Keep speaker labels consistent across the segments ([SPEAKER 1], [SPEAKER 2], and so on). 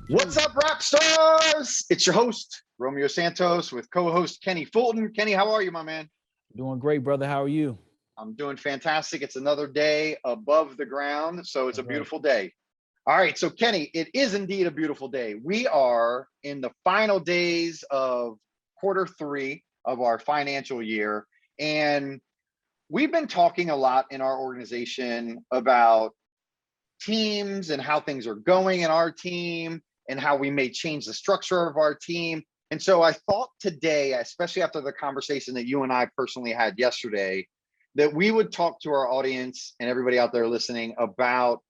[SPEAKER 1] What's up, rap stars? It's your host, Romeo Santos, with co-host Kenny Fulton. Kenny, how are you, my man?
[SPEAKER 2] Doing great, brother. How are you?
[SPEAKER 1] I'm doing fantastic. It's another day above the ground, so it's a
[SPEAKER 2] That's right.
[SPEAKER 1] beautiful day. All right, so Kenny, it is indeed a beautiful day. We are in the final days of quarter three of our financial year, and we've been talking a lot in our organization about teams and how things are going in our team and how we may change the structure of our team. And so I thought today, especially after the conversation that you and I personally had yesterday, that we would talk to our audience and everybody out there listening about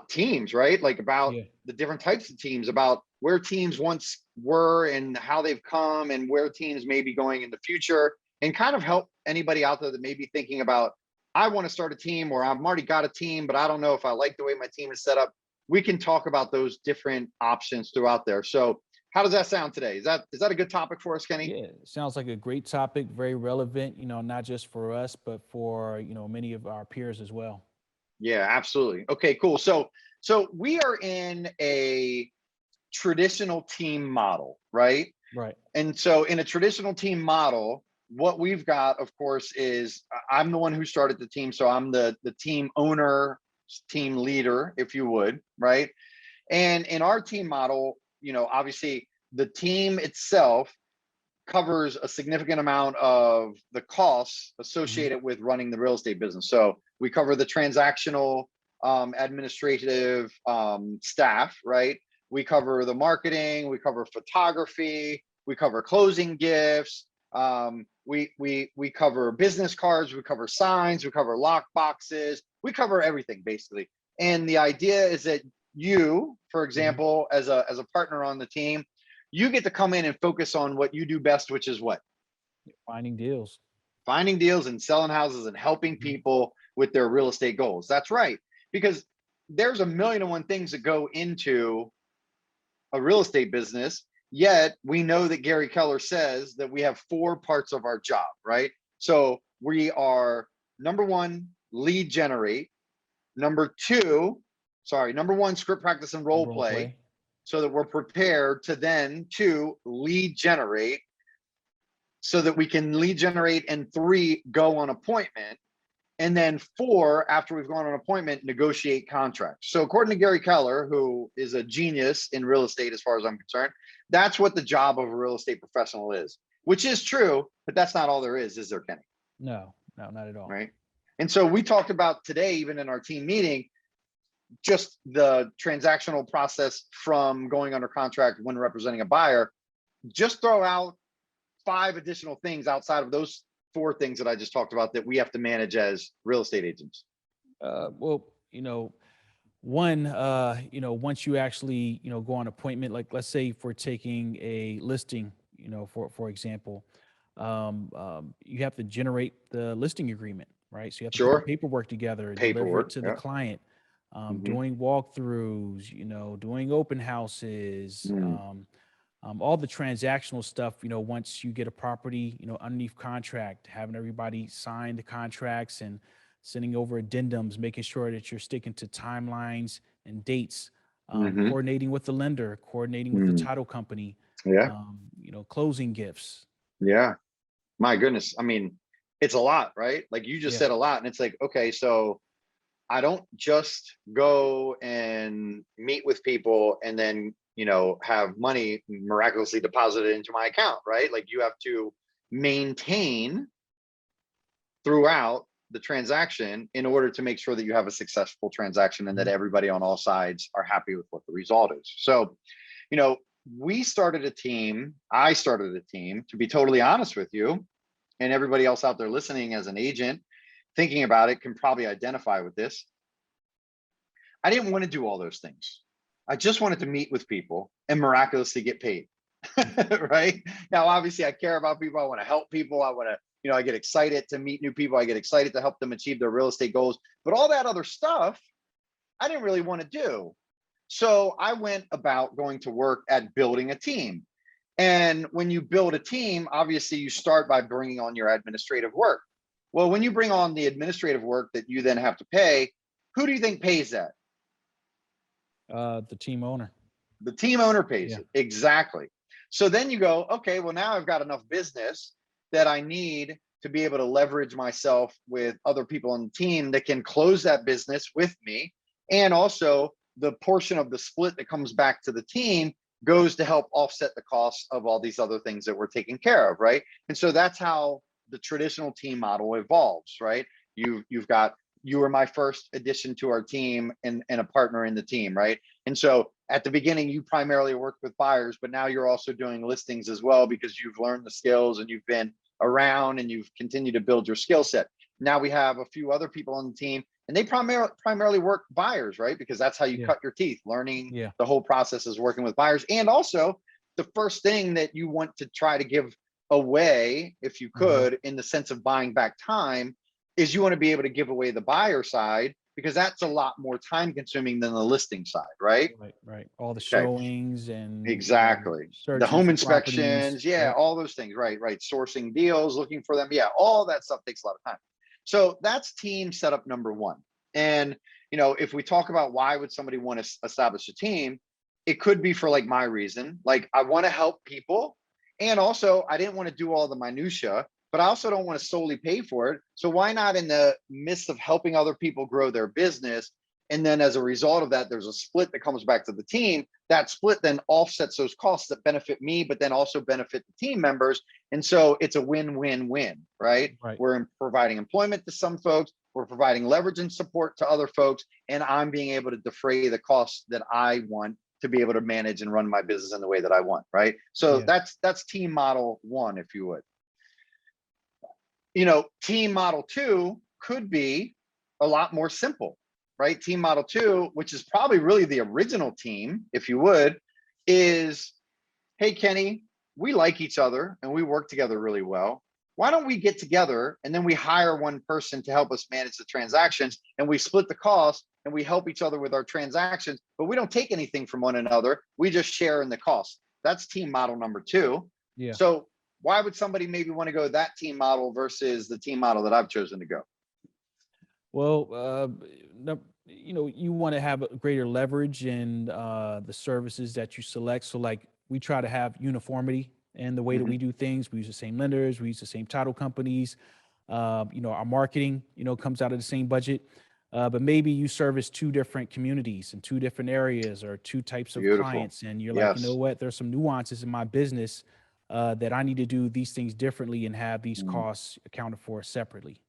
[SPEAKER 1] teams, right? Like about
[SPEAKER 2] Yeah.
[SPEAKER 1] the different types of teams, about where teams once were and how they've come and where teams may be going in the future, and kind of help anybody out there that may be thinking about, I want to start a team, or I've already got a team, but I don't know if I like the way my team is set up. We can talk about those different options throughout there. So how does that sound today? Is that a good topic for us, Kenny?
[SPEAKER 2] Yeah. Sounds like a great topic, very relevant, not just for us, but for, many of our peers as well.
[SPEAKER 1] Yeah, absolutely. Okay, cool. So we are in a traditional team model, right?
[SPEAKER 2] Right.
[SPEAKER 1] And so in a traditional team model, what we've got, of course, is I'm the one who started the team. So I'm the team owner, team leader, if you would, right? And in our team model, obviously the team itself covers a significant amount of the costs
[SPEAKER 2] Hmm.
[SPEAKER 1] associated with running the real estate business. So we cover the transactional, administrative staff, right? We cover the marketing, we cover photography, we cover closing gifts, we cover business cards, we cover signs, we cover lock boxes, we cover everything basically. And the idea is that you, for
[SPEAKER 2] Hmm.
[SPEAKER 1] example, as a partner on the team, you get to come in and focus on what you do best, which is what?
[SPEAKER 2] Finding deals.
[SPEAKER 1] Finding deals and selling houses and helping
[SPEAKER 2] Hmm.
[SPEAKER 1] people with their real estate goals. That's right. Because there's a million and one things that go into a real estate business. Yet we know that Gary Keller says that we have four parts of our job, right? So we are, number one, lead generate. Number two, sorry, number one, script practice and role
[SPEAKER 2] Role
[SPEAKER 1] play,
[SPEAKER 2] play.
[SPEAKER 1] so that we're prepared to then two, lead generate, so that we can lead generate, and three, go on appointment. And then four, after we've gone on appointment, negotiate contracts. So according to Gary Keller, who is a genius in real estate as far as I'm concerned, that's what the job of a real estate professional is, which is true, but that's not all there is there, Kenny?
[SPEAKER 2] No, no, not at all.
[SPEAKER 1] Right. And so we talked about today, even in our team meeting, just the transactional process from going under contract when representing a buyer. Just throw out five additional things outside of those four things that I just talked about that we have to manage as real estate agents.
[SPEAKER 2] Well, one, once you actually, go on appointment, like let's say if we're taking a listing, for example, you have to generate the listing agreement, right? So you have to put the
[SPEAKER 1] Sure.
[SPEAKER 2] paperwork together, deliver it
[SPEAKER 1] Paperwork.
[SPEAKER 2] to the
[SPEAKER 1] Yeah.
[SPEAKER 2] client,
[SPEAKER 1] Mm-hmm.
[SPEAKER 2] doing walkthroughs, doing open houses,
[SPEAKER 1] Mm.
[SPEAKER 2] all the transactional stuff, once you get a property, underneath contract, having everybody sign the contracts and sending over addendums, making sure that you're sticking to timelines and dates,
[SPEAKER 1] Mm-hmm.
[SPEAKER 2] coordinating with the lender, coordinating with the
[SPEAKER 1] Mm.
[SPEAKER 2] title company,
[SPEAKER 1] Yeah.
[SPEAKER 2] closing gifts.
[SPEAKER 1] Yeah. My goodness. I mean, it's a lot, right? Like you just
[SPEAKER 2] Yeah.
[SPEAKER 1] said a lot. And it's like, okay, so I don't just go and meet with people and then, have money miraculously deposited into my account, right? Like you have to maintain throughout the transaction in order to make sure that you have a successful transaction and that
[SPEAKER 2] Mhm.
[SPEAKER 1] everybody on all sides are happy with what the result is. So, you know, we started a team, I started a team, to be totally honest with you, and everybody else out there listening as an agent, thinking about it, can probably identify with this. I didn't want to do all those things. I just wanted to meet with people and miraculously get paid. Right now, obviously, I care about people. I want to help people. I want to, I get excited to meet new people. I get excited to help them achieve their real estate goals. But all that other stuff, I didn't really want to do. So I went about going to work at building a team. And when you build a team, obviously, you start by bringing on your administrative work. Well, when you bring on the administrative work that you then have to pay, who do you think pays that?
[SPEAKER 2] The team owner.
[SPEAKER 1] The team owner pays
[SPEAKER 2] Yeah.
[SPEAKER 1] it. Exactly. So then you go, okay, well, now I've got enough business that I need to be able to leverage myself with other people on the team that can close that business with me. And also the portion of the split that comes back to the team goes to help offset the costs of all these other things that we're taking care of, right? And so that's how the traditional team model evolves, right? You've got, you were my first addition to our team and a partner in the team, right? And so at the beginning, you primarily worked with buyers, but now you're also doing listings as well because you've learned the skills and you've been around and you've continued to build your skill set. Now we have a few other people on the team and they primarily work buyers, right? Because that's how you
[SPEAKER 2] Yeah.
[SPEAKER 1] cut your teeth, learning
[SPEAKER 2] Yeah.
[SPEAKER 1] the whole process is working with buyers. And also the first thing that you want to try to give away, if you could, in the sense of buying back time, is you want to be able to give away the buyer side because that's a lot more time consuming than the listing side, right?
[SPEAKER 2] Right. Right. All the
[SPEAKER 1] Okay,
[SPEAKER 2] showings and
[SPEAKER 1] exactly. The
[SPEAKER 2] searching
[SPEAKER 1] home
[SPEAKER 2] for properties.
[SPEAKER 1] inspections, yeah,
[SPEAKER 2] Yep.
[SPEAKER 1] all those things, right, right. Sourcing deals, looking for them, yeah, all that stuff takes a lot of time. So that's team setup number one. And if we talk about why would somebody want to establish a team, it could be for like my reason, like I want to help people, and also I didn't want to do all the minutia, but I also don't want to solely pay for it. So why not, in the midst of helping other people grow their business, and then as a result of that, there's a split that comes back to the team. That split then offsets those costs that benefit me, but then also benefit the team members. And so it's a win-win-win, right?
[SPEAKER 2] Right.
[SPEAKER 1] We're providing employment to some folks, we're providing leverage and support to other folks, and I'm being able to defray the costs that I want to be able to manage and run my business in the way that I want, right? So
[SPEAKER 2] Yeah.
[SPEAKER 1] that's team model one, if you would. Team model two could be a lot more simple, right? Team model two, which is probably really the original team, if you would, is, hey, Kenny, we like each other and we work together really well. Why don't we get together and then we hire one person to help us manage the transactions and we split the cost and we help each other with our transactions, but we don't take anything from one another. We just share in the cost. That's team model number two.
[SPEAKER 2] Yeah.
[SPEAKER 1] So why would somebody maybe want to go that team model versus the team model that I've chosen to go?
[SPEAKER 2] Well, you want to have a greater leverage in the services that you select. So, like, we try to have uniformity in the way that
[SPEAKER 1] Mhm.
[SPEAKER 2] we do things. We use the same lenders, we use the same title companies. Our marketing, comes out of the same budget. But maybe you service two different communities in two different areas or two types of
[SPEAKER 1] Beautiful.
[SPEAKER 2] clients, and you're like, you know
[SPEAKER 1] Yes.
[SPEAKER 2] what? There's some nuances in my business that I need to do these things differently and have these
[SPEAKER 1] Mm.
[SPEAKER 2] costs accounted for separately.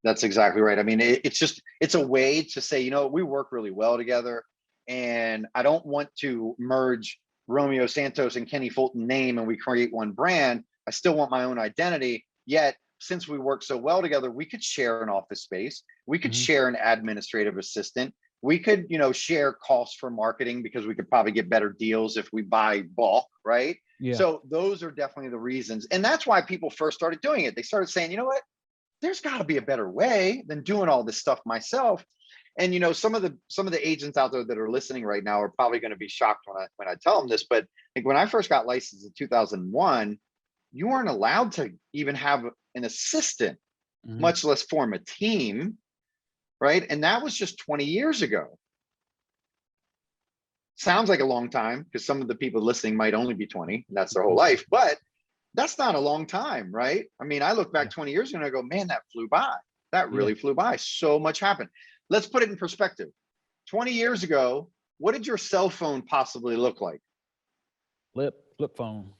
[SPEAKER 1] That's exactly right. I mean, it's a way to say, we work really well together, and I don't want to merge Romeo Santos and Kenny Fulton name and we create one brand. I still want my own identity. Yet, since we work so well together, we could share an office space. We could
[SPEAKER 2] Hmm.
[SPEAKER 1] share an administrative assistant. We could, share costs for marketing because we could probably get better deals if we buy bulk, right?
[SPEAKER 2] Yeah.
[SPEAKER 1] So those are definitely the reasons. And that's why people first started doing it. They started saying, you know what? There's got to be a better way than doing all this stuff myself. And some of the agents out there that are listening right now are probably going to be shocked when I tell them this, but like when I first got licensed in 2001, you weren't allowed to even have an assistant,
[SPEAKER 2] Hmm.
[SPEAKER 1] much less form a team, right? And that was just 20 years ago. Sounds like a long time because some of the people listening might only be 20, and that's their whole life, but that's not a long time, right? I mean, I look back
[SPEAKER 2] Yeah.
[SPEAKER 1] 20 years ago and I go, man, that flew by. That
[SPEAKER 2] Yeah.
[SPEAKER 1] really flew by. So much happened. Let's put it in perspective. 20 years ago, what did your cell phone possibly look like?
[SPEAKER 2] Flip phone.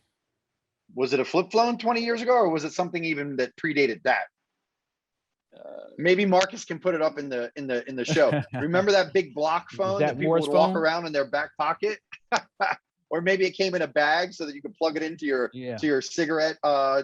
[SPEAKER 1] Was it a flip phone 20 years ago, or was it something even that predated that? Maybe Marcus can put it up in the show. Remember that big block
[SPEAKER 2] Is
[SPEAKER 1] phone
[SPEAKER 2] that
[SPEAKER 1] that people
[SPEAKER 2] Moore's
[SPEAKER 1] would walk
[SPEAKER 2] phone?
[SPEAKER 1] around in their back pocket? Or maybe it came in a bag so that you could plug it into your
[SPEAKER 2] Yeah.
[SPEAKER 1] cigarette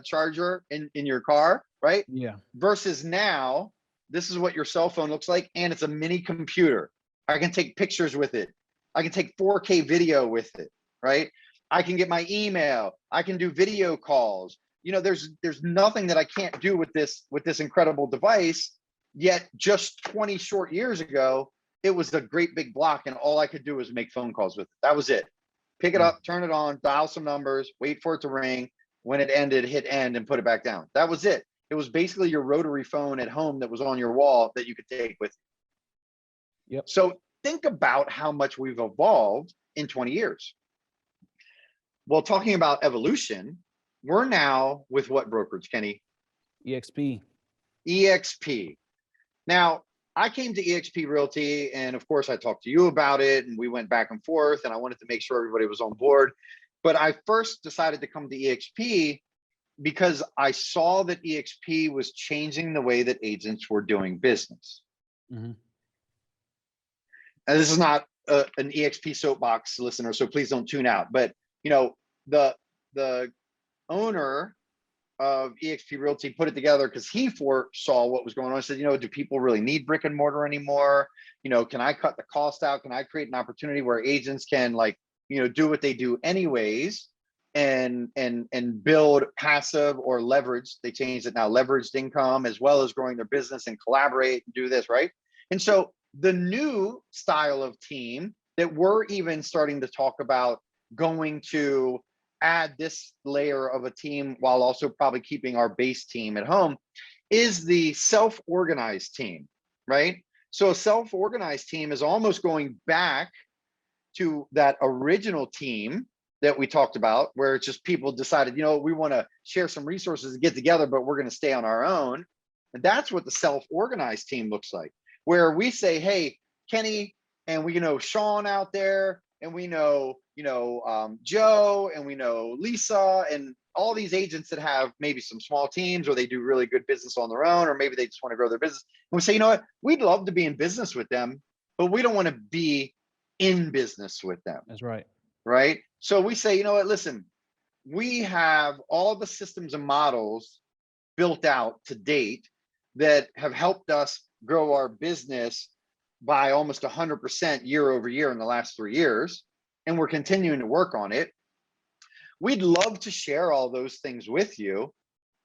[SPEAKER 1] charger in your car, right?
[SPEAKER 2] Yeah.
[SPEAKER 1] Versus now, this is what your cell phone looks like, and it's a mini computer. I can take pictures with it. I can take 4K video with it, right? I can get my email. I can do video calls. There's nothing that I can't do with this incredible device. Yet just 20 short years ago, it was a great big block, and all I could do was make phone calls with it. That was it. Pick it
[SPEAKER 2] Yeah.
[SPEAKER 1] up, turn it on, dial some numbers, wait for it to ring. When it ended, hit end and put it back down. That was it. It was basically your rotary phone at home that was on your wall that you could take with you.
[SPEAKER 2] Yep.
[SPEAKER 1] So think about how much we've evolved in 20 years. Well, talking about evolution, we're now with what brokerage, Kenny?
[SPEAKER 2] EXP.
[SPEAKER 1] EXP. Now, I came to EXP Realty, and of course, I talked to you about it, and we went back and forth, and I wanted to make sure everybody was on board. But I first decided to come to EXP because I saw that EXP was changing the way that agents were doing business.
[SPEAKER 2] Mm-hmm.
[SPEAKER 1] And this is not an EXP soapbox listener, so please don't tune out. But you know, the owner of EXP Realty put it together because he foresaw what was going on. He said, you know, do people really need brick and mortar anymore? You know, can I cut the cost out? Can I create an opportunity where agents can, like, you know, do what they do anyways and build passive or leverage, they changed it now, leveraged income, as well as growing their business and collaborate and do this, right? And so the new style of team that we're even starting to talk about going to add this layer of a team while also probably keeping our base team at home is the self-organized team, right? So a self-organized team is almost going back to that original team that we talked about, where it's just people decided, you know, we want to share some resources and get together, but we're going to stay on our own. And that's what the self-organized team looks like, where we say, hey, Kenny, and we know Sean out there, and we know, Joe, and we know Lisa, and all these agents that have maybe some small teams, or they do really good business on their own, or maybe they just want to grow their business. And we say, you know what, we'd love to be in business with them, but we don't want to be in business with them.
[SPEAKER 2] That's right.
[SPEAKER 1] Right. So we say, you know what, listen, we have all the systems and models built out to date that have helped us grow our business by almost 100% year over year in the last 3 years. And we're continuing to work on it. We'd love to share all those things with you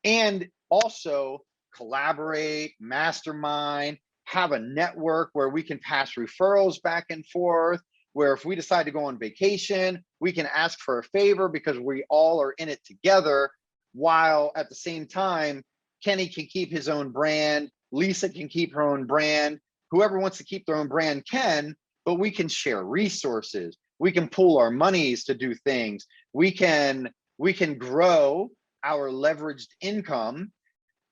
[SPEAKER 1] and also collaborate, mastermind, have a network where we can pass referrals back and forth, where if we decide to go on vacation, we can ask for a favor because we all are in it together, while at the same time, Kenny can keep his own brand, Lisa can keep her own brand, whoever wants to keep their own brand can, but we can share resources. We can pool our monies to do things. We can grow our leveraged income,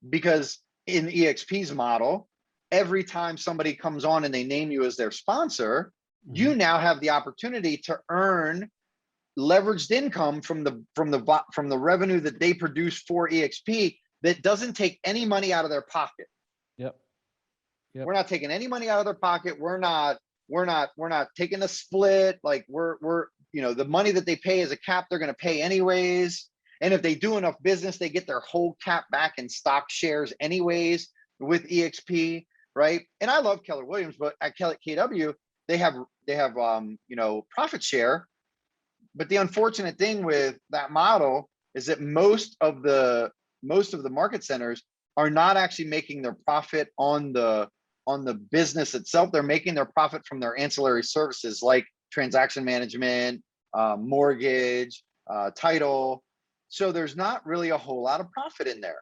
[SPEAKER 1] because in EXP's model, every time somebody comes on and they name you as their sponsor, you now have the opportunity to earn leveraged income from the revenue that they produce for EXP that doesn't take any money out of their pocket.
[SPEAKER 2] Yep.
[SPEAKER 1] We're not taking any money out of their pocket. We're not taking a split. Like we're the money that they pay as a cap, they're going to pay anyways. And if they do enough business, they get their whole cap back in stock shares anyways with EXP, right? And I love Keller Williams, but at KW, they have profit share. But the unfortunate thing with that model is that most of the market centers are not actually making their profit on the business itself. They're making their profit from their ancillary services like transaction management, mortgage, title. So there's not really a whole lot of profit in there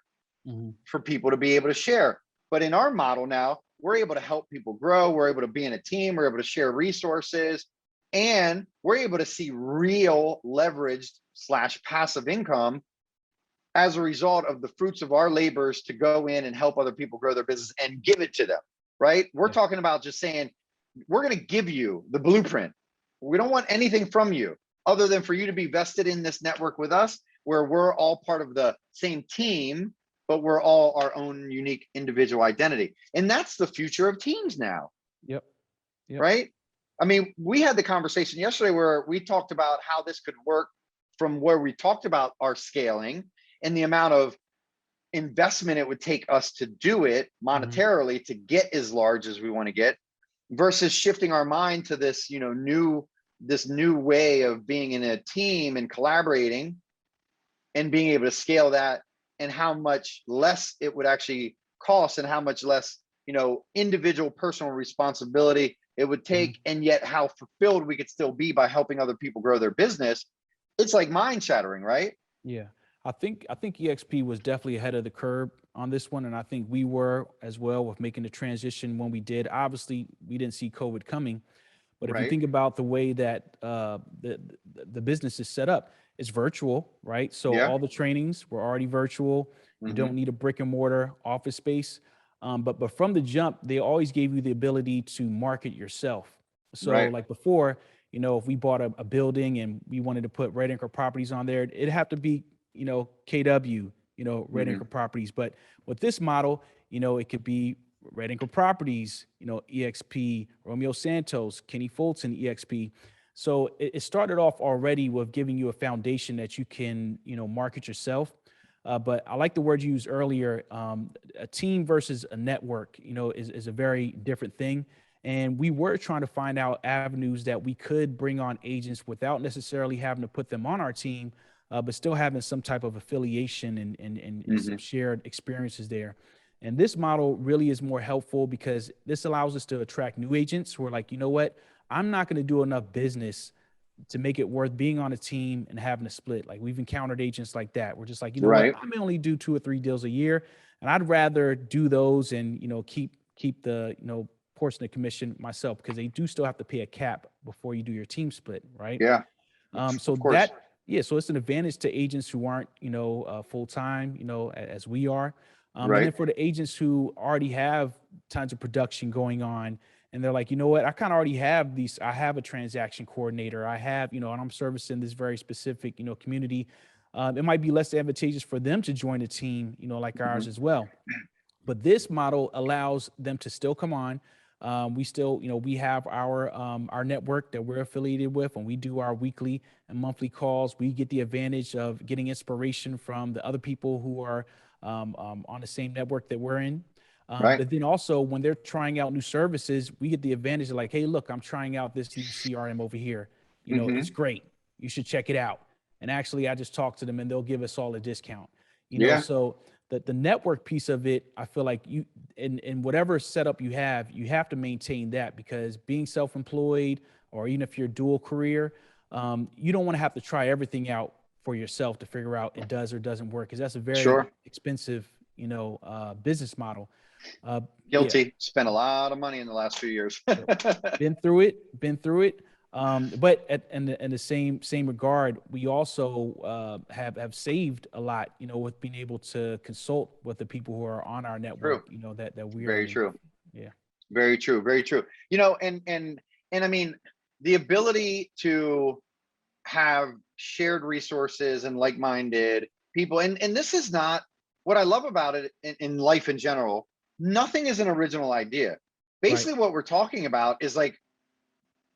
[SPEAKER 1] for people to be able to share. But in our model now, we're able to help people grow. We're able to be in a team. We're able to share resources, and we're able to see real leveraged / passive income as a result of the fruits of our labors to go in and help other people grow their business and give it to them, right? We're talking about just saying, we're going to give you the blueprint. We don't want anything from you other than for you to be vested in this network with us, where we're all part of the same team, but we're all our own unique individual identity. And that's the future of teams now.
[SPEAKER 2] Yep.
[SPEAKER 1] Right? I mean, we had the conversation yesterday where we talked about how this could work from where we talked about our scaling and the amount of investment it would take us to do it monetarily to get as large as we want to get, versus shifting our mind to this, new way of being in a team and collaborating and being able to scale that, and how much less it would actually cost and how much less, individual personal responsibility it would take, and yet how fulfilled we could still be by helping other people grow their business. It's like mind shattering, right?
[SPEAKER 2] Yeah. I think EXP was definitely ahead of the curve on this one. And I think we were as well with making the transition when we did. Obviously, we didn't see COVID coming, But if you
[SPEAKER 1] Right.
[SPEAKER 2] think about the way that the business is set up, it's virtual, right? So
[SPEAKER 1] Yeah.
[SPEAKER 2] all the trainings were already virtual. You
[SPEAKER 1] Hmm.
[SPEAKER 2] don't need a brick and mortar office space. But from the jump, they always gave you the ability to market yourself. So
[SPEAKER 1] Right.
[SPEAKER 2] like before, if we bought a building and we wanted to put Red Anchor Properties on there, it'd have to be, KW, Red
[SPEAKER 1] Hmm.
[SPEAKER 2] Anchor Properties. But with this model, it could be Red Anchor Properties, EXP, Romeo Santos, Kenny Fulton, EXP. So it started off already with giving you a foundation that you can, market yourself. But I like the word you used earlier. A team versus a network, is a very different thing. And we were trying to find out avenues that we could bring on agents without necessarily having to put them on our team, but still having some type of affiliation and some
[SPEAKER 1] Hmm.
[SPEAKER 2] shared experiences there. And this model really is more helpful because this allows us to attract new agents who are like, you know what, I'm not going to do enough business to make it worth being on a team and having a split. Like we've encountered agents like that. We're just like, you know what,
[SPEAKER 1] Right.
[SPEAKER 2] I may only do 2 or 3 deals a year, and I'd rather do those and keep the portion of commission myself because they do still have to pay a cap before you do your team split, right?
[SPEAKER 1] Yeah.
[SPEAKER 2] So
[SPEAKER 1] Of course.
[SPEAKER 2] yeah, so it's an advantage to agents who aren't, full time, as we are. And then
[SPEAKER 1] Right.
[SPEAKER 2] for the agents who already have tons of production going on, and they're like, you know what, I kind of already have these. I have a transaction coordinator. I have, and I'm servicing this very specific, community. It might be less advantageous for them to join a team, like
[SPEAKER 1] Hmm.
[SPEAKER 2] ours as well. But this model allows them to still come on. We still, we have our network that we're affiliated with, and we do our weekly and monthly calls. We get the advantage of getting inspiration from the other people who are on the same network that we're in.
[SPEAKER 1] Right.
[SPEAKER 2] But then also when they're trying out new services, we get the advantage of like, hey, look, I'm trying out this new CRM over here. It's
[SPEAKER 1] Hmm.
[SPEAKER 2] great. You should check it out. And actually, I just talked to them, and they'll give us all a discount.
[SPEAKER 1] Yeah.
[SPEAKER 2] So the network piece of it, I feel like you in whatever setup you have to maintain that because being self-employed or even if you're dual career, you don't want to have to try everything out for yourself to figure out it does or doesn't work because that's a very
[SPEAKER 1] Sure.
[SPEAKER 2] expensive, business model. Yeah,
[SPEAKER 1] Guilty. Spent a lot of money in the last few years.
[SPEAKER 2] yep. Been through it. But in the same regard, we also have saved a lot, with being able to consult with the people who are on our
[SPEAKER 1] True.
[SPEAKER 2] network, that we are
[SPEAKER 1] Very
[SPEAKER 2] in.
[SPEAKER 1] true.
[SPEAKER 2] Yeah.
[SPEAKER 1] Very true. Very true. And I mean, the ability to have shared resources and like-minded people, and this is not what I love about it in life in general. Nothing is an original idea.
[SPEAKER 2] Right.
[SPEAKER 1] Basically, what we're talking about is like,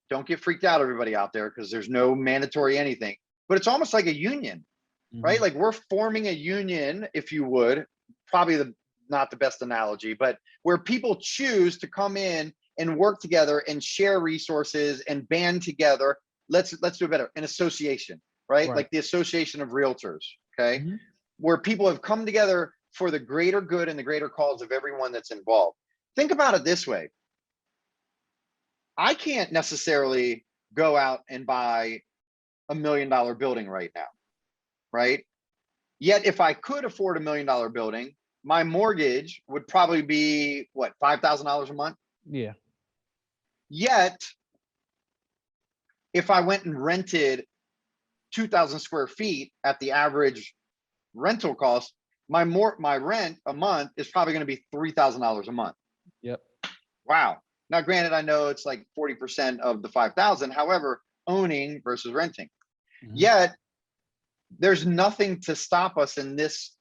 [SPEAKER 1] don't get freaked out, everybody out there, because there's no mandatory anything. But it's almost like a union, right?
[SPEAKER 2] Hmm.
[SPEAKER 1] Like we're forming a union, if you would, probably not the best analogy, but where people choose to come in and work together and share resources and band together. Let's do it better. An association, right?
[SPEAKER 2] Right.
[SPEAKER 1] Like the Association of Realtors, okay?
[SPEAKER 2] Hmm.
[SPEAKER 1] Where people have come together for the greater good and the greater cause of everyone that's involved. Think about it this way. I can't necessarily go out and buy $1 million building right now, right? Yet, if I could afford $1 million building, my mortgage would probably be what, $5,000 a month.
[SPEAKER 2] Yeah.
[SPEAKER 1] Yet, if I went and rented 2,000 square feet at the average rental cost, my rent a month is probably going to be $3,000 a month.
[SPEAKER 2] Yep.
[SPEAKER 1] Wow. Now, granted, I know it's like 40% of the 5,000. However, owning versus renting.
[SPEAKER 2] Hmm.
[SPEAKER 1] Yet, there's nothing to stop us in this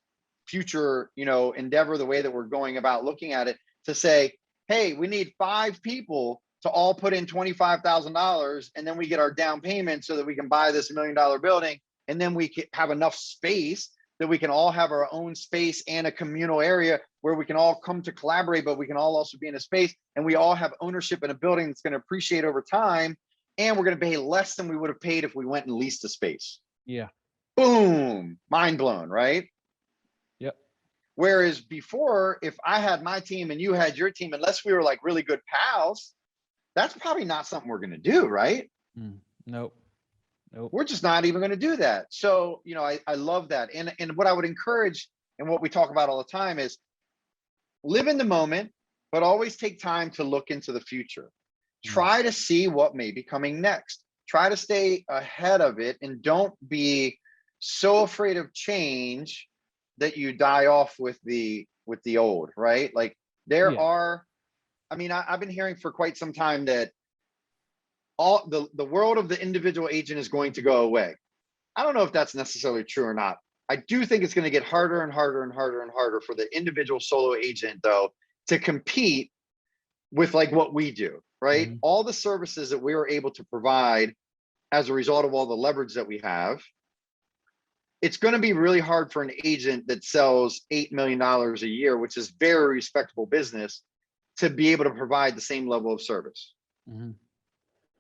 [SPEAKER 1] future, endeavor, the way that we're going about looking at it, to say, hey, we need 5 people to all put in $25,000, and then we get our down payment so that we can buy this $1 million building, and then we can have enough space that we can all have our own space and a communal area where we can all come to collaborate, but we can all also be in a space, and we all have ownership in a building that's going to appreciate over time, and we're going to pay less than we would have paid if we went and leased a space.
[SPEAKER 2] Yeah.
[SPEAKER 1] Boom, mind blown, right?
[SPEAKER 2] Yep.
[SPEAKER 1] Whereas before, if I had my team and you had your team, unless we were like really good pals, that's probably not something we're going to do, right?
[SPEAKER 2] Nope. Nope.
[SPEAKER 1] We're just not even going to do that. So, I love that. And what I would encourage, and what we talk about all the time, is live in the moment, but always take time to look into the future.
[SPEAKER 2] Mhm.
[SPEAKER 1] Try to see what may be coming next. Try to stay ahead of it and don't be so afraid of change that you die off with the old, right? Like there
[SPEAKER 2] Yeah.
[SPEAKER 1] are, I mean, I've been hearing for quite some time that all the world of the individual agent is going to go away. I don't know if that's necessarily true or not. I do think it's going to get harder and harder and harder and harder for the individual solo agent though to compete with like what we do, right?
[SPEAKER 2] Mhm.
[SPEAKER 1] All the services that we were able to provide as a result of all the leverage that we have, it's going to be really hard for an agent that sells $8 million a year, which is very respectable business, to be able to provide the same level of service.
[SPEAKER 2] Mhm.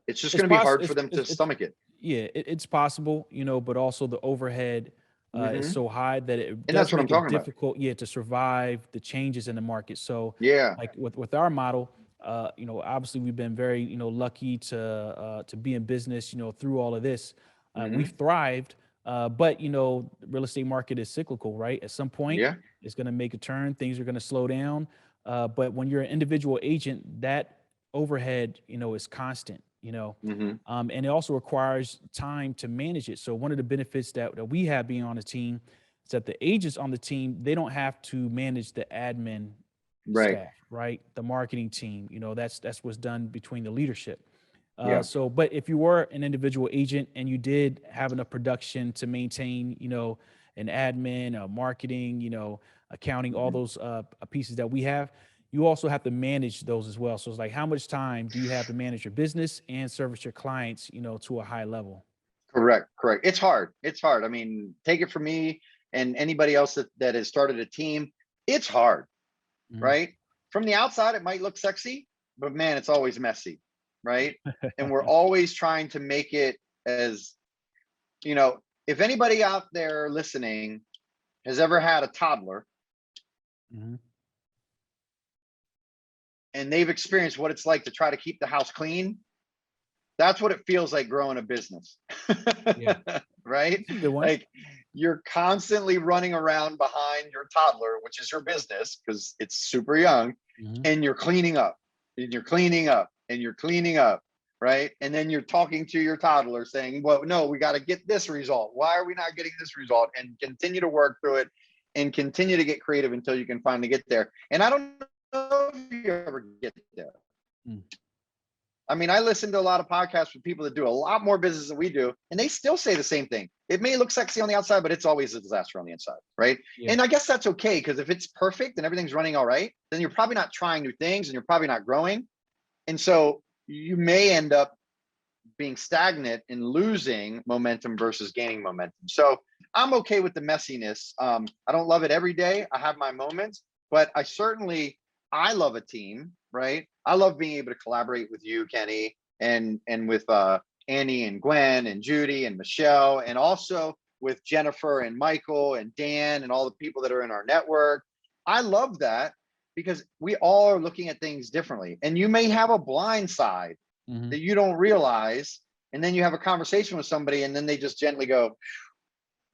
[SPEAKER 1] It's just
[SPEAKER 2] It's
[SPEAKER 1] going to be
[SPEAKER 2] possible.
[SPEAKER 1] hard for them to
[SPEAKER 2] It's
[SPEAKER 1] stomach it.
[SPEAKER 2] yeah. It's possible, but also the overhead is
[SPEAKER 1] Hmm.
[SPEAKER 2] so high that it
[SPEAKER 1] And that's
[SPEAKER 2] does
[SPEAKER 1] what I'm
[SPEAKER 2] make it
[SPEAKER 1] talking about.
[SPEAKER 2] difficult, yeah, to survive the changes in the market. So,
[SPEAKER 1] Yeah.
[SPEAKER 2] like with our model, obviously we've been very, lucky to be in business, through all of this. We've
[SPEAKER 1] Hmm.
[SPEAKER 2] thrived, but the real estate market is cyclical, right? At some point,
[SPEAKER 1] Yeah.
[SPEAKER 2] it's going to make a turn. Things are going to slow down. But when you're an individual agent, that overhead, is constant.
[SPEAKER 1] Hmm.
[SPEAKER 2] And it also requires time to manage it. So one of the benefits that we have being on the team is that the agents on the team, they don't have to manage the admin
[SPEAKER 1] Right.
[SPEAKER 2] staff, right? The marketing team, that's what's done between the leadership.
[SPEAKER 1] Yeah.
[SPEAKER 2] But if you were an individual agent and you did have enough production to maintain, an admin, marketing, accounting, all
[SPEAKER 1] Hmm.
[SPEAKER 2] those pieces that we have, you also have to manage those as well. So it's like, how much time do you have to manage your business and service your clients, to a high level?
[SPEAKER 1] Correct. Correct. It's hard. It's hard. I mean, take it from me and anybody else that has started a team. It's hard,
[SPEAKER 2] Mhm.
[SPEAKER 1] right? From the outside, it might look sexy, but man, it's always messy, right? And we're always trying to make it as, if anybody out there listening has ever had a toddler
[SPEAKER 2] Mhm.
[SPEAKER 1] and they've experienced what it's like to try to keep the house clean, that's what it feels like growing a business.
[SPEAKER 2] Yeah,
[SPEAKER 1] Right?
[SPEAKER 2] that's a good one.
[SPEAKER 1] Like you're constantly running around behind your toddler, which is your business because it's super young,
[SPEAKER 2] Mhm.
[SPEAKER 1] and you're cleaning up and you're cleaning up and you're cleaning up. Right. And then you're talking to your toddler saying, well, no, we got to get this result. Why are we not getting this result? And continue to work through it and continue to get creative until you can finally get there. And I don't know if you ever get there.
[SPEAKER 2] Mm.
[SPEAKER 1] I mean, I listen to a lot of podcasts with people that do a lot more business than we do, and they still say the same thing. It may look sexy on the outside, but it's always a disaster on the inside, right?
[SPEAKER 2] Yeah.
[SPEAKER 1] And I guess that's okay because if it's perfect and everything's running all right, then you're probably not trying new things and you're probably not growing. And so you may end up being stagnant and losing momentum versus gaining momentum. So I'm okay with the messiness. I don't love it every day. I have my moments, but I love a team, right? I love being able to collaborate with you, Kenny, and with Annie and Gwen and Judy and Michelle, and also with Jennifer and Michael and Dan and all the people that are in our network. I love that because we all are looking at things differently. And you may have a blind side
[SPEAKER 2] Mhm.
[SPEAKER 1] that you don't realize. And then you have a conversation with somebody, and then they just gently go,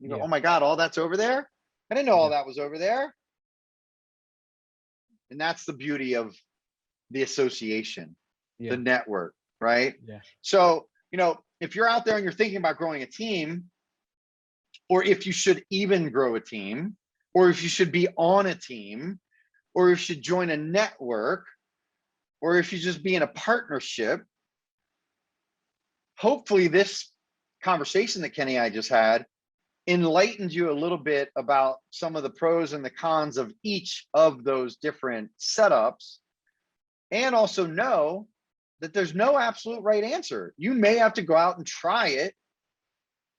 [SPEAKER 2] Yeah.
[SPEAKER 1] oh my God, all that's over there? I didn't know all
[SPEAKER 2] Yeah.
[SPEAKER 1] that was over there. And that's the beauty of the association, the
[SPEAKER 2] Yeah.
[SPEAKER 1] network, right?
[SPEAKER 2] Yeah.
[SPEAKER 1] So, if you're out there and you're thinking about growing a team, or if you should even grow a team, or if you should be on a team, or if you should join a network, or if you just be in a partnership, hopefully this conversation that Kenny and I just had enlightened you a little bit about some of the pros and the cons of each of those different setups, and also know that there's no absolute right answer. You may have to go out and try it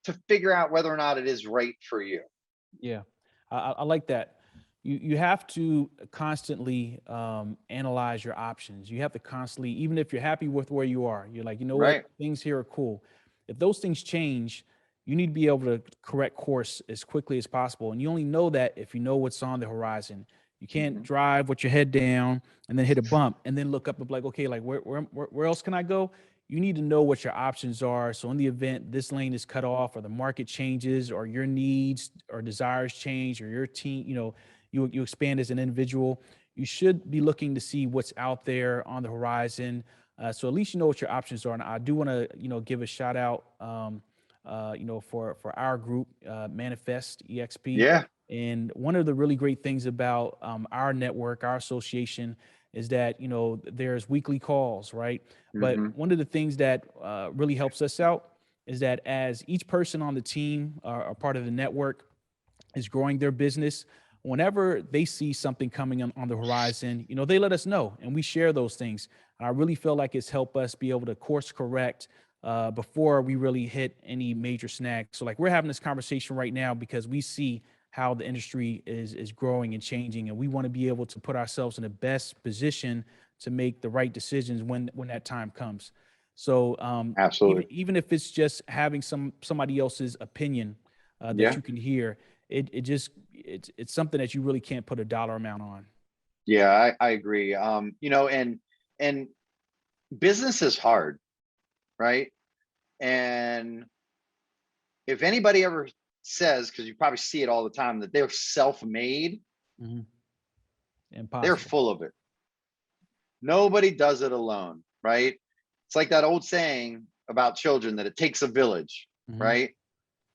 [SPEAKER 1] to figure out whether or not it is right for you.
[SPEAKER 2] Yeah, I like that. You have to constantly analyze your options. You have to constantly, even if you're happy with where you are, you're like, you know what,
[SPEAKER 1] Right.
[SPEAKER 2] things here are cool. If those things change, you need to be able to correct course as quickly as possible. And you only know that if you know what's on the horizon. You can't
[SPEAKER 1] Mm-hmm.
[SPEAKER 2] drive with your head down and then hit a bump and then look up and be like, okay, like where else can I go? You need to know what your options are. So in the event this lane is cut off or the market changes or your needs or desires change or your team, you expand as an individual, you should be looking to see what's out there on the horizon. So at least you know what your options are. And I do want to, give a shout out, for our group, Manifest EXP.
[SPEAKER 1] Yeah.
[SPEAKER 2] And one of the really great things about our network, our association, is that there's weekly calls, right? But
[SPEAKER 1] Hmm.
[SPEAKER 2] one of the things that really helps us out is that as each person on the team are part of the network is growing their business, whenever they see something coming on the horizon, they let us know and we share those things. And I really feel like it's helped us be able to course correct before we really hit any major snags. So like we're having this conversation right now because we see how the industry is growing and changing, and we want to be able to put ourselves in the best position to make the right decisions when that time comes. So even
[SPEAKER 1] Absolutely.
[SPEAKER 2] even if it's just having somebody else's opinion that
[SPEAKER 1] Yeah.
[SPEAKER 2] you can hear, it's something that you really can't put a dollar amount on.
[SPEAKER 1] Yeah, I agree. And business is hard, right? And if anybody ever says, because you probably see it all the time, that they're self-made,
[SPEAKER 2] Mhm.
[SPEAKER 1] they're
[SPEAKER 2] Impossible.
[SPEAKER 1] full of it. Nobody does it alone, right? It's like that old saying about children that it takes a village,
[SPEAKER 2] Mhm.
[SPEAKER 1] right?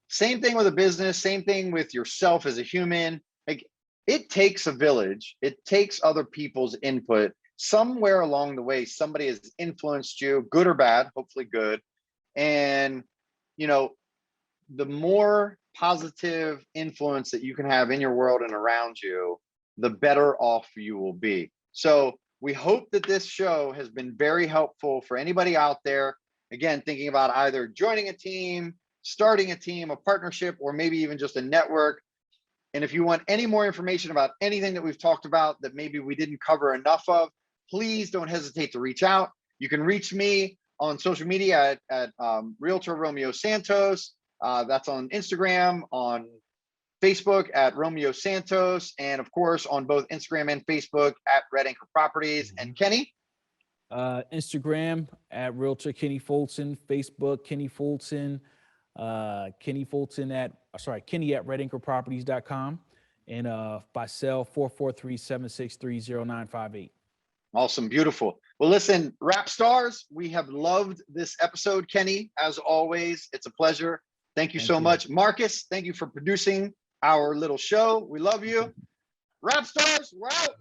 [SPEAKER 1] Same thing with a business, same thing with yourself as a human. Like it takes a village, it takes other people's input. Somewhere along the way, somebody has influenced you, good or bad, hopefully good. And, you know, the more positive influence that you can have in your world and around you, the better off you will be. So we hope that this show has been very helpful for anybody out there. Again, thinking about either joining a team, starting a team, a partnership, or maybe even just a network. And if you want any more information about anything that we've talked about that maybe we didn't cover enough of, please don't hesitate to reach out. You can reach me on social media at Realtor Romeo Santos. That's on Instagram, on Facebook at Romeo Santos, and of course on both Instagram and Facebook at Red Anchor Properties. And
[SPEAKER 2] Mhm.
[SPEAKER 1] Kenny,
[SPEAKER 2] Instagram at Realtor Kenny Fulton, Facebook Kenny Fulton, Kenny at redanchorproperties.com, and by cell 443-763-0958.
[SPEAKER 1] awesome, beautiful. Well, listen, rap stars, we have loved this episode, Kenny, as always. It's a pleasure. Thank you
[SPEAKER 2] Thank
[SPEAKER 1] so
[SPEAKER 2] you.
[SPEAKER 1] much. Marcus, thank you for producing our little show. We love you. Rap stars, we're out.